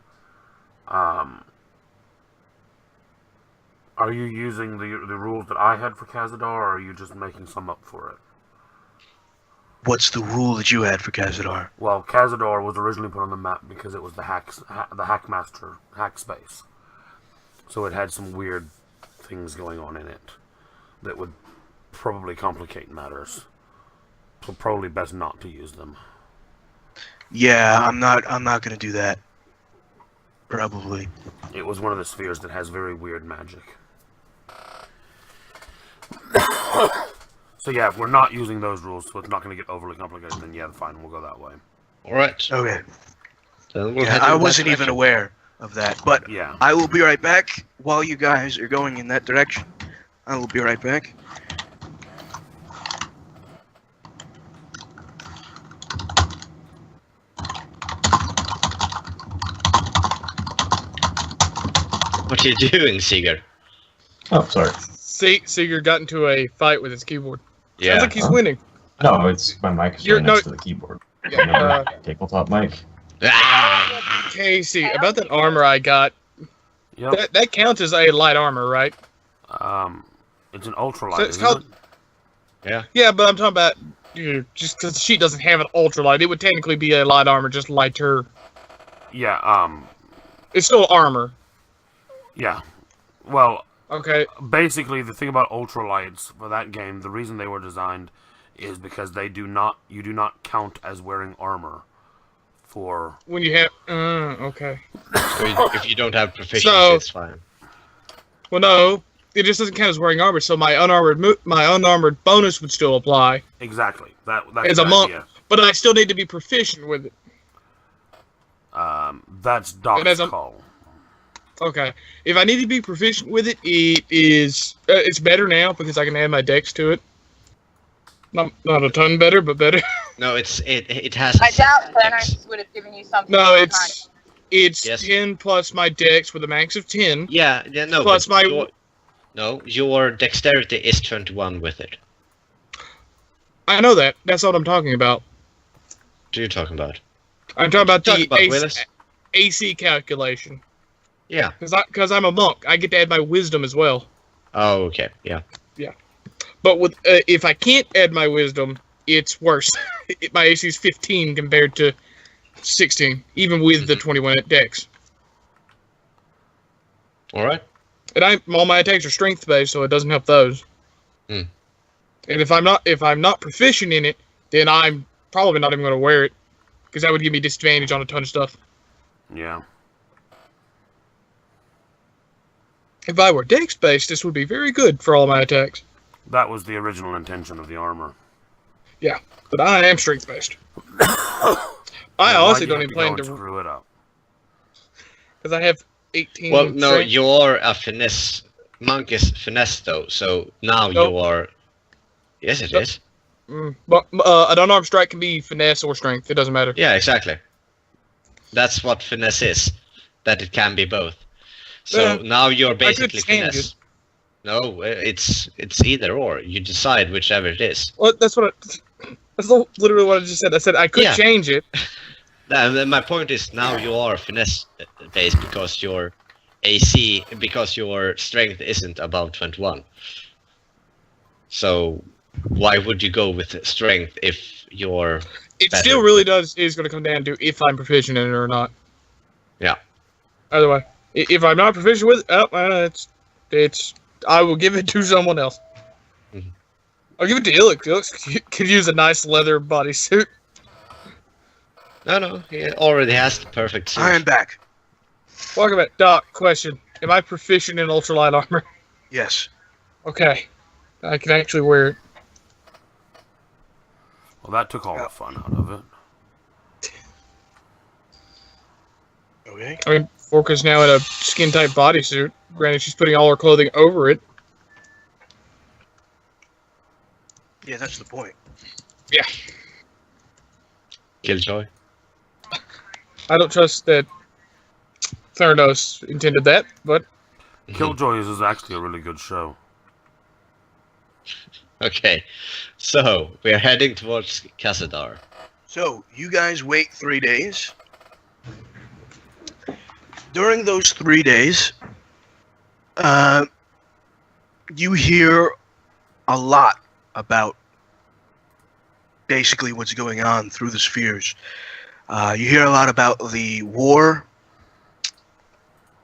Speaker 2: using the rules that I had for Khazad-dûr, or are you just making some up for it?
Speaker 1: What's the rule that you had for Khazad-dûr?
Speaker 2: Well, Khazad-dûr was originally put on the map because it was the hackmaster hack space, so it had some weird things going on in it that would probably complicate matters. So probably best not to use them.
Speaker 1: Yeah, I'm not gonna do that. Probably.
Speaker 2: It was one of the spheres that has very weird magic. So yeah, if we're not using those rules, so it's not going to get overly complicated, then yeah, fine, we'll go that way.
Speaker 3: All right.
Speaker 1: Okay.
Speaker 3: Then we'll
Speaker 1: Yeah,
Speaker 3: head
Speaker 1: I
Speaker 3: in that
Speaker 1: wasn't even
Speaker 3: direction.
Speaker 1: aware of that, but
Speaker 2: Yeah.
Speaker 1: I will be right back while you guys are going in that direction. I will be right back.
Speaker 3: What are you doing, Seeger?
Speaker 4: Oh, sorry.
Speaker 6: Seeger got into a fight with his keyboard.
Speaker 3: Yeah.
Speaker 6: Sounds like he's winning.
Speaker 4: No, it's my mic is
Speaker 6: You're-
Speaker 4: right next
Speaker 6: no-
Speaker 4: to the keyboard.
Speaker 6: Yeah,
Speaker 4: Remember? Tabletop mic.
Speaker 3: Ah!
Speaker 6: Casey, about that armor I got,
Speaker 2: Yep.
Speaker 6: that counts as a light armor, right?
Speaker 2: It's an ultralight,
Speaker 6: So it's
Speaker 2: isn't
Speaker 6: called-
Speaker 2: it?
Speaker 6: Yeah, but I'm talking about just because the sheet doesn't have an ultralight, it would technically be a light armor, just lighter.
Speaker 2: Yeah,
Speaker 6: It's still armor.
Speaker 2: yeah. Well,
Speaker 6: Okay.
Speaker 2: basically, the thing about ultralights for that game, the reason they were designed is because you do not count as wearing armor for...
Speaker 6: When you have, okay.
Speaker 3: So if you don't have proficiency,
Speaker 6: So-
Speaker 3: it's fine.
Speaker 6: Well, no, it just doesn't count as wearing armor. So my unarmored bonus would still apply.
Speaker 2: Exactly. That's
Speaker 6: As
Speaker 2: the
Speaker 6: a monk.
Speaker 2: idea.
Speaker 6: But I still need to be proficient with it.
Speaker 2: That's
Speaker 6: And
Speaker 2: Doc's
Speaker 6: as a-
Speaker 2: call.
Speaker 6: Okay. If I need to be proficient with it, it is it's better now because I can add my dex to it. Not a ton better, but better.
Speaker 3: No, it has.
Speaker 7: I
Speaker 3: a set
Speaker 7: doubt
Speaker 3: index.
Speaker 7: Thanos would have given you something.
Speaker 6: No,
Speaker 7: kind
Speaker 6: it's
Speaker 3: Yes.
Speaker 6: 10 plus my dex with a max of 10.
Speaker 3: Yeah, no.
Speaker 6: Plus
Speaker 3: but
Speaker 6: my-
Speaker 3: your dexterity is 21 with it.
Speaker 6: I know that. That's what I'm talking about.
Speaker 3: What are you talking about?
Speaker 6: I'm talking about
Speaker 3: Talk
Speaker 6: the
Speaker 3: about Willis.
Speaker 6: AC calculation.
Speaker 3: Yeah.
Speaker 6: Because I'm a monk, I get to add my wisdom as well.
Speaker 3: Oh, okay. Yeah.
Speaker 6: But with if I can't add my wisdom, it's worse. My AC is 15 compared to 16, even with the 21 at dex.
Speaker 3: All right.
Speaker 6: And all my attacks are strength based, so it doesn't help those.
Speaker 3: Hmm.
Speaker 6: And if I'm not proficient in it, then I'm probably not even going to wear it, because that would give me disadvantage on a ton of stuff.
Speaker 2: Yeah.
Speaker 6: If I were dex based, this would be very good for all my attacks.
Speaker 2: That was the original intention of the armor.
Speaker 6: Yeah, but I am strength based. I
Speaker 2: Why'd
Speaker 6: honestly
Speaker 2: you
Speaker 6: don't
Speaker 2: have
Speaker 6: even
Speaker 2: to go
Speaker 6: plan
Speaker 2: and
Speaker 6: to,
Speaker 2: screw it up.
Speaker 6: because I have 18.
Speaker 3: Well, no,
Speaker 6: strength.
Speaker 3: you're a finesse. Monk is finesse, though. So now
Speaker 6: Nope.
Speaker 3: you are. Yes, it
Speaker 6: Nope.
Speaker 3: is.
Speaker 6: But an unarmed strike can be finesse or strength. It doesn't matter.
Speaker 3: Yeah, exactly. That's what finesse is. That it can be both. So
Speaker 6: Yeah.
Speaker 3: now you're
Speaker 6: could
Speaker 3: basically
Speaker 6: change
Speaker 3: finesse. No, it's either or. You decide whichever it is.
Speaker 6: Well, that's literally what I just said. I said I could
Speaker 3: Yeah.
Speaker 6: change it.
Speaker 3: My point is now you are finesse based because your AC, because your strength isn't above 21. So why would you go with strength if you're
Speaker 6: It
Speaker 3: better?
Speaker 6: still really is going to come down to if I'm proficient in it or not.
Speaker 3: Yeah.
Speaker 6: Either way, if I'm not proficient with it, it's I will give it to someone else.
Speaker 3: Mhm.
Speaker 6: I'll give it to Ilix. Ilix could use a nice leather bodysuit.
Speaker 3: No, he already has the perfect suit.
Speaker 1: I am back.
Speaker 6: Welcome back. Doc, question. Am I proficient in ultralight armor?
Speaker 1: Yes.
Speaker 6: Okay. I can actually wear it.
Speaker 2: Well, that took all the fun out of it.
Speaker 1: Okay.
Speaker 6: I mean, Forka's now in a skin-tight bodysuit. Granted, she's putting all her clothing over it.
Speaker 1: Yeah, that's the point.
Speaker 6: Yeah.
Speaker 3: Killjoy.
Speaker 6: I don't trust that Theranos intended that, but
Speaker 2: Killjoys is actually a really good show.
Speaker 3: Okay, so we're heading towards Casadar.
Speaker 1: So you guys wait 3 days. During those 3 days, you hear a lot about basically what's going on through the spheres. You hear a lot about the war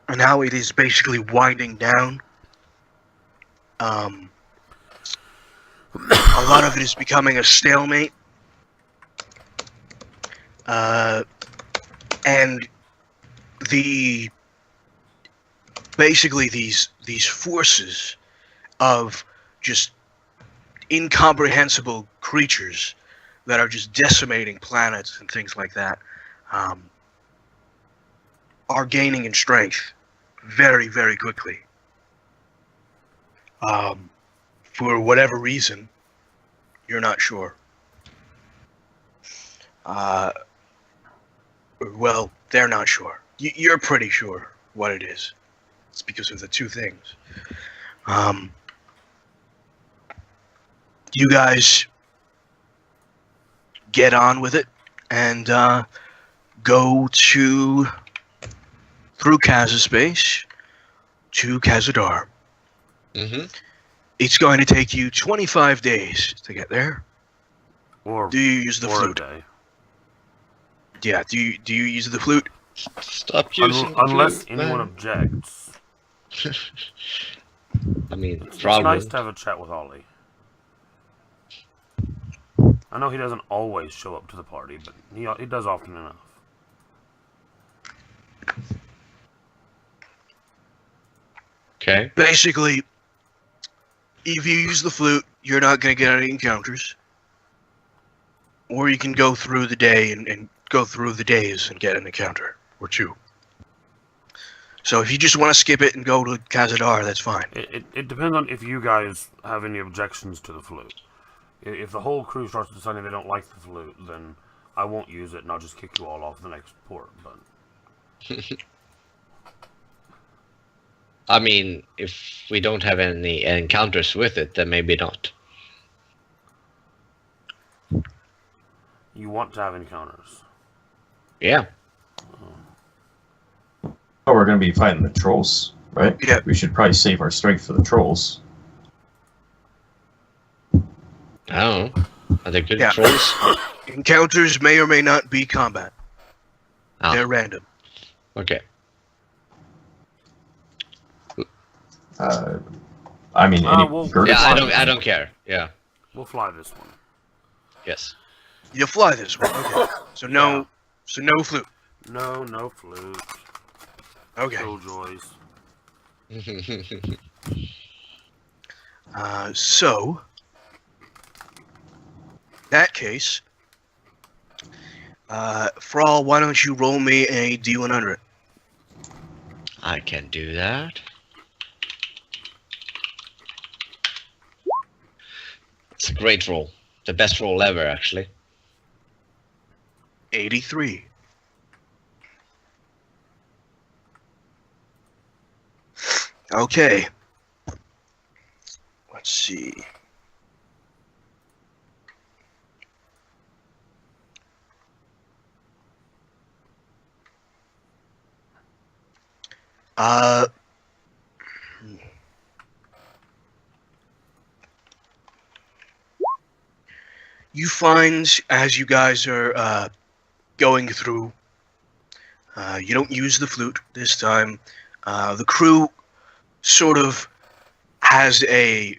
Speaker 1: and how it is basically winding down. A lot of it is becoming a stalemate. And basically these forces of just incomprehensible creatures that are just decimating planets and things like that are gaining in strength very, very quickly. For whatever reason, you're not sure. Well, they're not sure. You're pretty sure what it is. It's because of the two things. You guys get on with it and go through Kazaspace to Kazadar.
Speaker 3: Mm-hmm.
Speaker 1: It's going to take you 25 days to get there.
Speaker 2: Or
Speaker 1: Do you use the
Speaker 2: or
Speaker 1: flute?
Speaker 2: a day.
Speaker 1: Yeah. Do you use the flute?
Speaker 3: Stop using
Speaker 2: Unless
Speaker 3: flute,
Speaker 2: anyone
Speaker 3: man.
Speaker 2: objects.
Speaker 3: I mean,
Speaker 2: It's
Speaker 3: probably.
Speaker 2: nice to have a chat with Ollie. I know he doesn't always show up to the party, but he does often enough.
Speaker 3: Okay.
Speaker 1: Basically, if you use the flute, you're not going to get any encounters. Or you can go through the day and go through the days and get an encounter or two. So if you just want to skip it and go to Kazadar, that's fine.
Speaker 2: It depends on if you guys have any objections to the flute. If the whole crew starts deciding they don't like the flute, then I won't use it and I'll just kick you all off the next port. But
Speaker 3: I mean, if we don't have any encounters with it, then maybe not.
Speaker 2: you want to have encounters.
Speaker 3: Yeah.
Speaker 4: Oh, we're going to be fighting the trolls, right?
Speaker 1: Yeah.
Speaker 4: We should probably save our strength for the trolls.
Speaker 3: I don't know. Are they good
Speaker 1: Yeah.
Speaker 3: trolls?
Speaker 1: Encounters may or may not be combat.
Speaker 3: Ah.
Speaker 1: They're random.
Speaker 3: Okay.
Speaker 4: I mean, any
Speaker 2: well,
Speaker 4: Gertis
Speaker 3: Yeah,
Speaker 2: fine.
Speaker 3: I don't care. Yeah.
Speaker 2: We'll fly this one.
Speaker 3: Yes.
Speaker 1: You fly this one. Okay. So no flute.
Speaker 2: No flute.
Speaker 1: Okay.
Speaker 2: Killjoys.
Speaker 1: So, that case, Frawl, why don't you roll me a D100?
Speaker 3: I can do that. It's a great roll. The best roll ever, actually.
Speaker 1: 83. Okay. Let's see. Uh, you find as you guys are going through, you don't use the flute this time. The crew sort of has a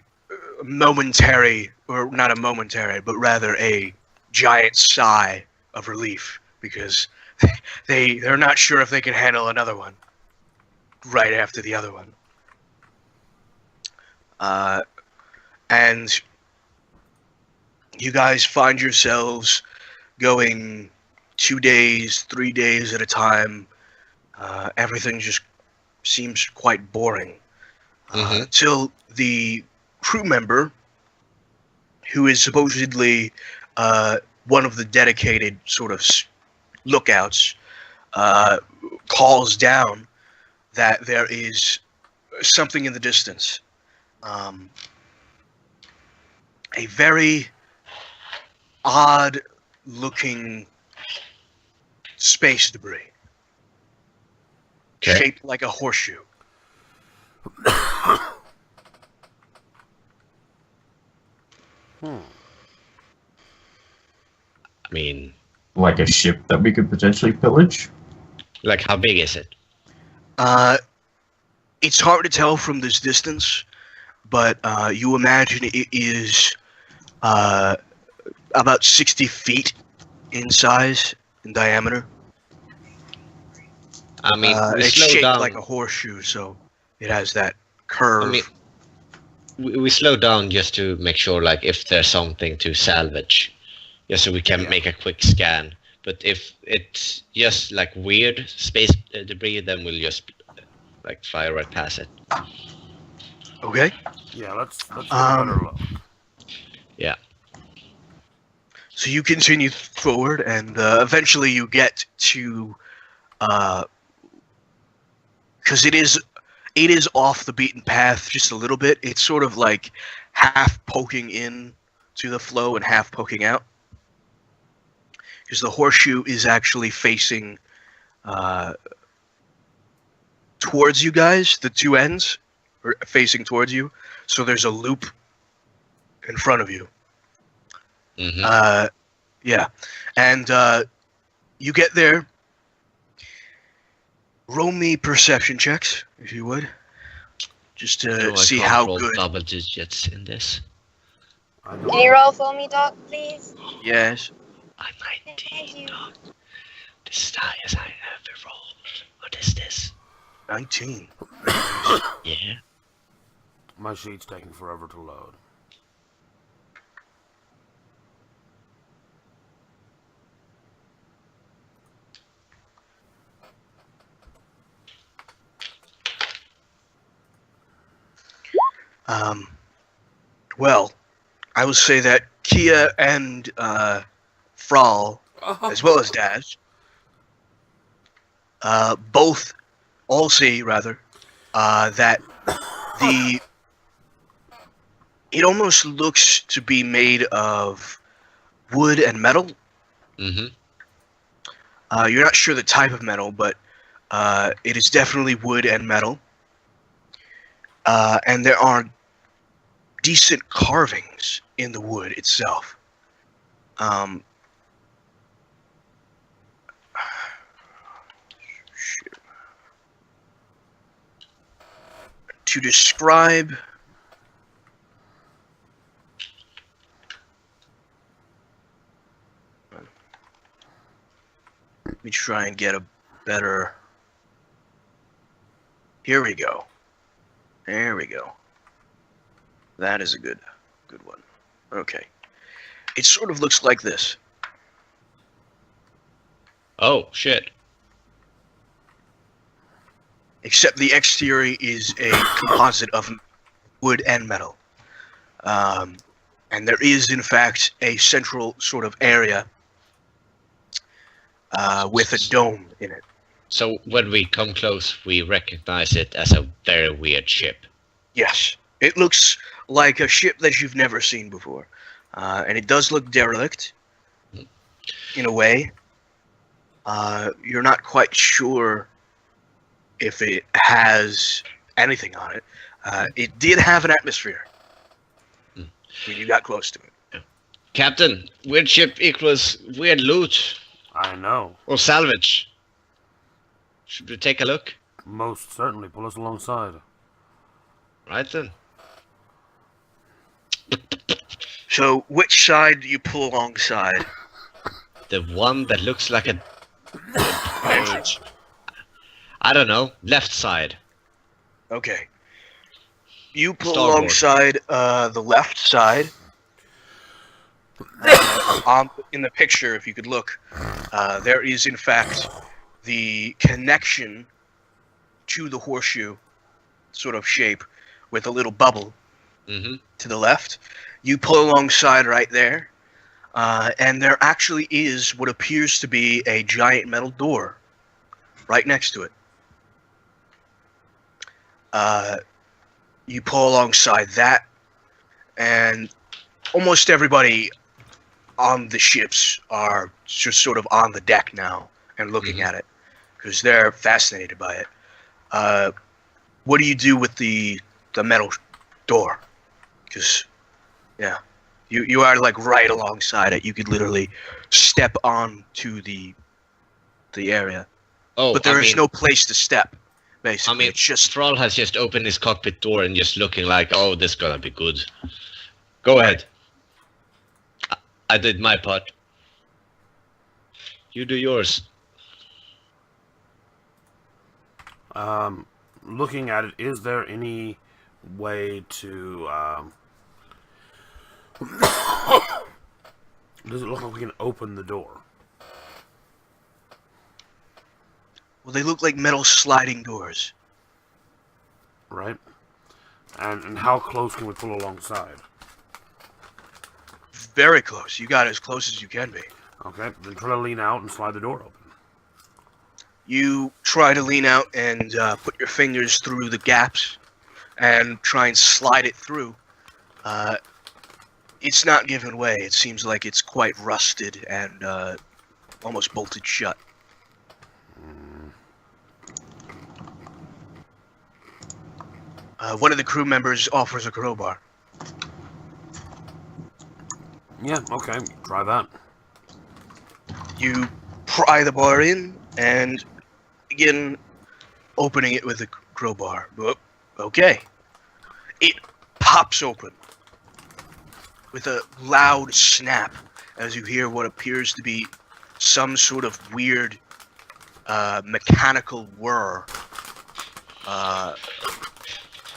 Speaker 1: momentary, or not a momentary, but rather a giant sigh of relief because they're not sure if they can handle another one right after the other one. And you guys find yourselves going 2 days, 3 days at a time. Everything just seems quite boring. Until the crew member, who is supposedly one of the dedicated sort of lookouts, calls down that there is something in the distance. A very odd-looking space debris, shaped like a horseshoe.
Speaker 3: I mean,
Speaker 4: Like a ship that we could potentially pillage?
Speaker 3: like how big is it?
Speaker 1: It's hard to tell from this distance, but you imagine it is about 60 feet in size, in diameter.
Speaker 3: I mean, we
Speaker 1: it's
Speaker 3: slow
Speaker 1: shaped
Speaker 3: down.
Speaker 1: like a horseshoe, so it has that curve.
Speaker 3: I mean, we slow down just to make sure, like, if there's something to salvage, just so we can make a quick scan. But if it's just like weird space debris, then we'll just like fire right past it.
Speaker 1: Okay.
Speaker 2: Yeah, let's get a better look.
Speaker 3: Yeah.
Speaker 1: So you continue forward, and eventually you get to, because it is off the beaten path just a little bit. It's sort of like half poking in to the flow and half poking out. Because the horseshoe is actually facing towards you guys. The two ends are facing towards you. So there's a loop in front of you.
Speaker 3: Mm-hmm.
Speaker 1: Yeah. And you get there. Roll me perception checks, if you would. Just to see how
Speaker 3: roll
Speaker 1: good.
Speaker 3: double digits in this.
Speaker 7: Can you roll for me, Doc, please?
Speaker 1: Yes.
Speaker 3: I'm
Speaker 7: Thank
Speaker 3: 19,
Speaker 7: you.
Speaker 3: dog. This is the highest I ever rolled. What is this?
Speaker 1: 19.
Speaker 3: Yeah.
Speaker 2: My sheet's taking forever to load.
Speaker 1: Well, I will say that Kia and Frall, as well as Daz, all see rather that it almost looks to be made of wood and metal.
Speaker 3: Mm-hmm.
Speaker 1: You're not sure the type of metal, but it is definitely wood and metal. And there are decent carvings in the wood itself. To describe let me try and get a better. Here we go. There we go. That is a good one. Okay. It sort of looks like this.
Speaker 3: Oh, shit.
Speaker 1: Except the exterior is a composite of wood and metal. And there is, in fact, a central sort of area with a dome in it.
Speaker 3: So when we come close, we recognize it as a very weird ship.
Speaker 1: Yes. It looks like a ship that you've never seen before. And it does look derelict, in a way. You're not quite sure if it has anything on it. It did have an atmosphere
Speaker 3: Hmm.
Speaker 1: when you got close to it.
Speaker 3: Captain, weird ship equals weird loot
Speaker 2: I know.
Speaker 3: or salvage. Should we take a look?
Speaker 2: Most certainly. Pull us alongside.
Speaker 3: Right then.
Speaker 1: So, which side do you pull alongside?
Speaker 3: The one that looks like a... I don't know. Left side.
Speaker 1: Okay. You pull
Speaker 3: Starboard.
Speaker 1: alongside the left side. In the picture, if you could look, there is in fact the connection to the horseshoe sort of shape with a little bubble
Speaker 3: Mm-hmm.
Speaker 1: to the left. You pull alongside right there, and there actually is what appears to be a giant metal door right next to it. You pull alongside that, and almost everybody on the ships are just sort of on the deck now and looking at it because they're fascinated by it. What do you do with the metal door? Because, yeah, you are like right alongside it. You could literally step onto the area,
Speaker 3: Oh,
Speaker 1: but there is no place to step. Basically,
Speaker 3: I mean,
Speaker 1: it's just
Speaker 3: Thrall has just opened his cockpit door and just looking like, oh, this is gonna be good. Go ahead. I did my part. You do yours.
Speaker 2: Looking at it, is there any way to... Does it look like we can open the door?
Speaker 1: well, they look like metal sliding doors.
Speaker 2: Right? And how close can we pull alongside?
Speaker 1: Very close. You got as close as you can be.
Speaker 2: Okay, then try to lean out and slide the door open.
Speaker 1: You try to lean out and put your fingers through the gaps and try and slide it through. It's not giving way. It seems like it's quite rusted and almost bolted shut. One of the crew members offers a crowbar.
Speaker 2: Yeah, okay, try that.
Speaker 1: You pry the bar in and begin opening it with a crowbar. Okay. It pops open with a loud snap as you hear what appears to be some sort of weird mechanical whir.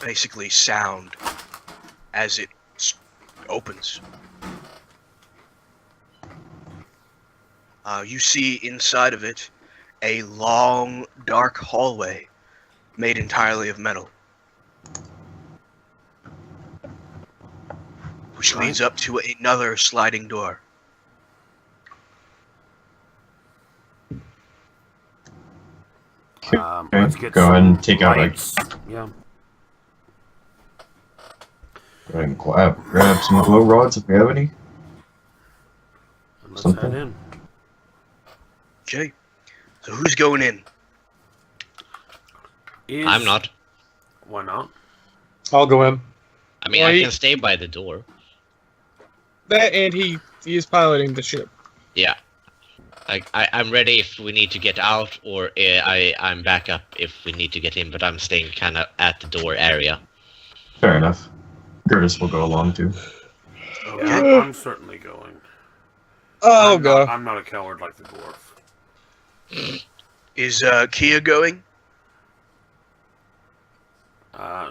Speaker 1: Basically sound as it opens. You see inside of it a long, dark hallway made entirely of metal, which leads up to another sliding door.
Speaker 2: Let's get
Speaker 4: Go
Speaker 2: some
Speaker 4: ahead and take out
Speaker 2: lights. Yeah.
Speaker 4: Go ahead and grab some glow rods if we have any.
Speaker 2: And let's
Speaker 4: Something.
Speaker 2: head in.
Speaker 1: Okay, so who's going in?
Speaker 3: I'm not.
Speaker 2: Why not?
Speaker 5: I'll go in.
Speaker 3: I mean,
Speaker 6: Well,
Speaker 3: I can stay by the door.
Speaker 6: That and he is piloting the ship.
Speaker 3: Yeah. I'm ready if we need to get out, or I'm back up if we need to get in, but I'm staying kind of at the door area.
Speaker 4: Fair enough. Curtis will go along too.
Speaker 2: Okay, I'm certainly going.
Speaker 6: Oh
Speaker 2: I'm
Speaker 6: god.
Speaker 2: I'm not a coward like the dwarf.
Speaker 1: Is Kia going?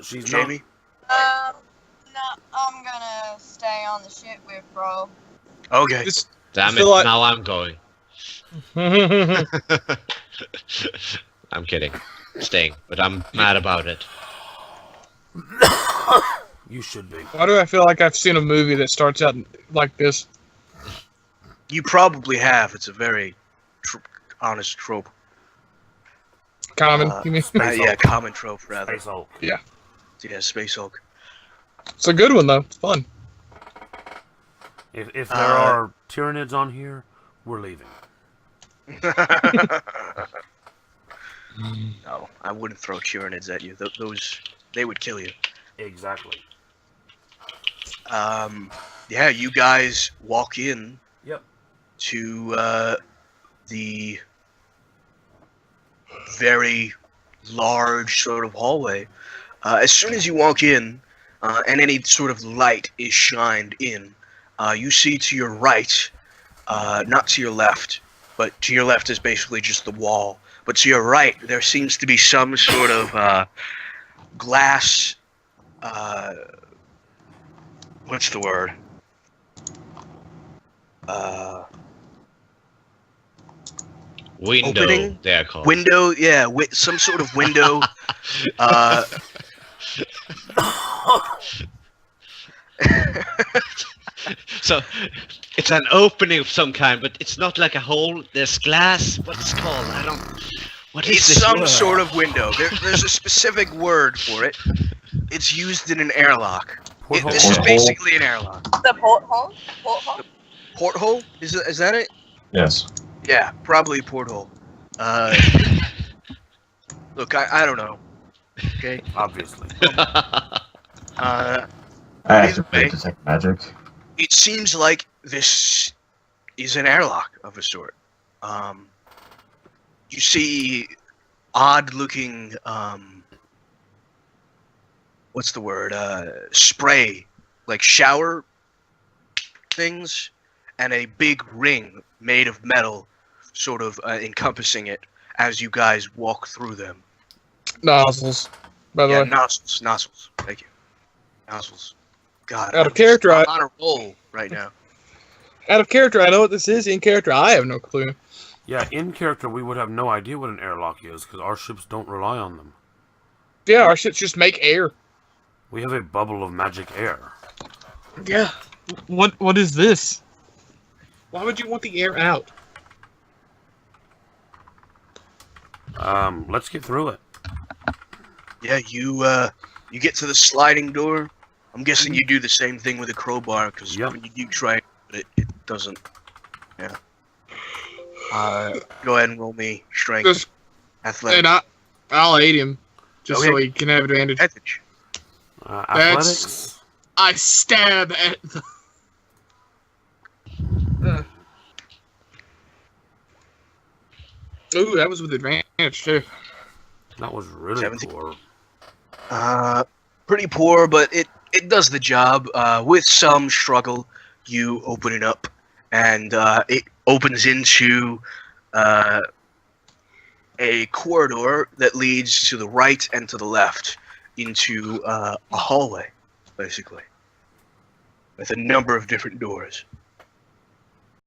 Speaker 2: She's
Speaker 1: Jamie?
Speaker 7: No, I'm gonna stay on the ship with Bro.
Speaker 1: Okay.
Speaker 6: Just
Speaker 3: Damn it,
Speaker 6: feel like-
Speaker 3: now I'm going. I'm kidding. Staying, but I'm mad about it.
Speaker 2: not. You should be.
Speaker 6: Why do I feel like I've seen a movie that starts out like this?
Speaker 1: You probably have. It's a very honest trope.
Speaker 6: Common. You mean?
Speaker 1: Yeah, common trope, rather.
Speaker 2: Space Hulk.
Speaker 1: Yeah, Space Hulk.
Speaker 6: It's a good one though. It's fun.
Speaker 2: If there are Tyranids on here, we're leaving.
Speaker 1: No, I wouldn't throw Tyranids at you. Those, they would kill you.
Speaker 2: Exactly.
Speaker 1: Yeah, you guys walk in
Speaker 2: Yep.
Speaker 1: to the very large sort of hallway. As soon as you walk in, and any sort of light is shined in, you see to your right, not to your left, but to your left is basically just the wall. But to your right, there seems to be some sort of glass. What's the word?
Speaker 3: Window,
Speaker 1: Opening?
Speaker 3: they're called.
Speaker 1: Window, yeah, some sort of window.
Speaker 3: So it's an opening of some kind, but it's not like a hole. There's glass. What's it called? I don't. What is
Speaker 1: It's
Speaker 3: this
Speaker 1: some
Speaker 3: word?
Speaker 1: sort of window. There's a specific word for it. It's used in an airlock.
Speaker 2: Porthole.
Speaker 1: This is
Speaker 4: Porthole.
Speaker 1: basically an airlock.
Speaker 7: The porthole? Porthole?
Speaker 1: Porthole? Is that it?
Speaker 4: Yes.
Speaker 1: Yeah, probably a porthole. Look, I don't know. Okay.
Speaker 2: Obviously.
Speaker 1: Uh,
Speaker 4: I
Speaker 1: Either
Speaker 4: activate
Speaker 1: way.
Speaker 4: detect magic.
Speaker 1: it seems like this is an airlock of a sort. You see odd-looking, what's the word? Spray, like shower things, and a big ring made of metal, sort of encompassing it as you guys walk through them.
Speaker 6: Nozzles, by the
Speaker 1: Yeah,
Speaker 6: way.
Speaker 1: nozzles. Thank you. Nozzles. God,
Speaker 6: Out of
Speaker 1: I'm
Speaker 6: character,
Speaker 1: I'm on a roll right now.
Speaker 6: Out of character, I know what this is. In character, I have no clue.
Speaker 2: Yeah, in character, we would have no idea what an airlock is because our ships don't rely on them.
Speaker 6: Yeah, our ships just make air.
Speaker 2: We have a bubble of magic air.
Speaker 6: Yeah. What is this? Why would you want the air out?
Speaker 2: Let's get through it.
Speaker 1: Yeah, you get to the sliding door. I'm guessing you do the same thing with a crowbar because
Speaker 2: Yep.
Speaker 1: when you do try it doesn't. Yeah. Go ahead and roll me strength,
Speaker 6: Just,
Speaker 1: athletic,
Speaker 6: and I'll aid him, just so
Speaker 1: Okay.
Speaker 6: he can have advantage.
Speaker 1: advantage.
Speaker 2: Athletics.
Speaker 6: I stab at the... Ooh, that was with advantage, too.
Speaker 2: That was really
Speaker 1: 17.
Speaker 2: poor.
Speaker 1: Pretty poor, but it does the job. With some struggle, you open it up, and it opens into a corridor that leads to the right and to the left into a hallway, basically, with a number of different doors.